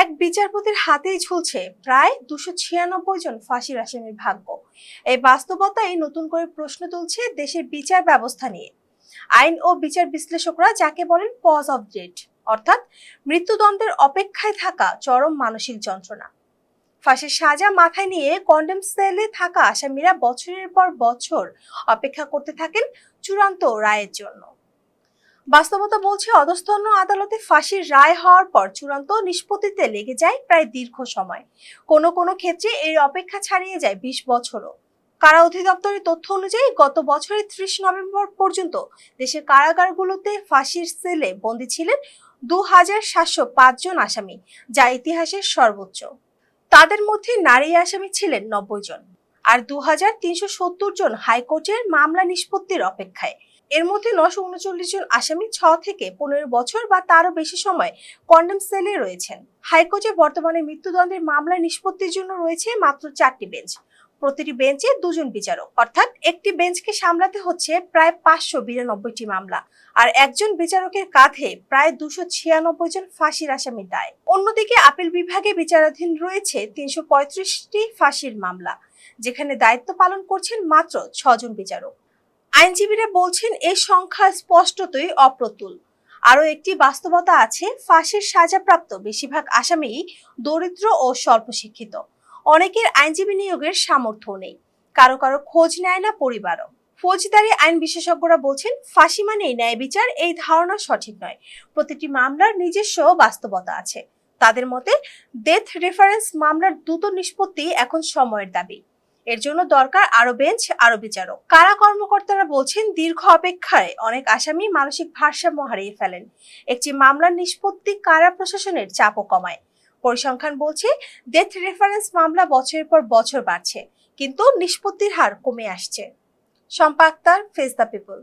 এক বিচারপতির হাতেই ঝুলছে প্রায় 296 জন ফাঁসির আসামির ভাগ্য। এই বাস্তবতাই নতুন করে প্রশ্ন তুলছে দেশের বিচার ব্যবস্থা নিয়ে। আইন ও বিচার বিশ্লেষকরা যাকে বলেন পজ অফ ডেট, অর্থাৎ মৃত্যুদণ্ডের অপেক্ষায় থাকা চরম মানসিক যন্ত্রণা। ফাঁসির সাজা মাথায় নিয়ে কন্ডেম সেলে থাকা আসামিরা বছরের পর বছর অপেক্ষা করতে থাকেন চূড়ান্ত রায়ের জন্য। বাস্তবতা বলছে অধস্তন আদালতে ফাঁসির রায় হওয়ার পর চূড়ান্ত নিষ্পত্তিতে লেগে যায় প্রায় দীর্ঘ সময়। কোনো কোনো ক্ষেত্রে এর অপেক্ষা ছাড়িয়ে যায় 20 বছরও। কারা অধিদপ্তরের তথ্য অনুযায়ী গত বছরের 30 নভেম্বর পর্যন্ত দেশের কারাগারগুলোতে ফাঁসির সেলে বন্দী ছিলেন 2705 জন আসামি, যা ইতিহাসের সর্বোচ্চ। তাদের মধ্যে নারী আসামি ছিলেন 90 জন, আর 2370 জন হাইকোর্টের মামলা নিষ্পত্তির অপেক্ষায়। এর মধ্যে 939 জন আসামি 6 থেকে 15 বছর বা তারও বেশি সময় কন্ডেম সেলে রয়েছেন। হাইকোর্টে বর্তমানে মৃত্যুদণ্ডের মামলা নিষ্পত্তির জন্য রয়েছে মাত্র 4টি বেঞ্চ, প্রতিটি বেঞ্চে 2 জন বিচারক, অর্থাৎ একটি বেঞ্চকে সামলাতে হচ্ছে প্রায় 592টি মামলা, আর একজন বিচারকের কাঁধে প্রায় 296 জন ফাঁসির আসামির দায়। অন্যদিকে আপিল বিভাগে বিচারাধীন রয়েছে 335টি ফাঁসির মামলা, যেখানে দায়িত্ব পালন করছেন মাত্র 6 জন বিচারক। আইনজীবীরা বলছেন এই সংখ্যা স্পষ্টতই অপ্রতুল। আরও একটি বাস্তবতা আছে, ফাঁসির সাজাপ্রাপ্ত বেশিরভাগ আসামি দরিদ্র ও স্বল্প শিক্ষিত। অনেকের আইনজীবী নিয়োগের সামর্থ্য নেই, কারো কারো খোঁজ নেয় না পরিবারও। ফৌজদারি আইন বিশেষজ্ঞরা বলছেন ফাঁসি মানেই ন্যায় বিচার, এই ধারণা সঠিক নয়। প্রতিটি মামলার নিজস্ব বাস্তবতা আছে। তাদের মতে ডেথ রেফারেন্স মামলার দ্রুত নিষ্পত্তি এখন সময়ের দাবি। এর জন্য দরকার আরো বেঞ্চ, আরো বিচারক। কারা কর্মকর্তারা বলছেন দীর্ঘ অপেক্ষায় অনেক আসামি মানসিক ভারসাম্য হারিয়ে ফেলেন। একটি মামলার নিষ্পত্তি কারা প্রশাসনের চাপও কমায়। পরিসংখ্যান বলছে ডেথ রেফারেন্স মামলা বছরের পর বছর বাড়ছে, কিন্তু নিষ্পত্তির হার কমে আসছে। Shampa Akter, face the people.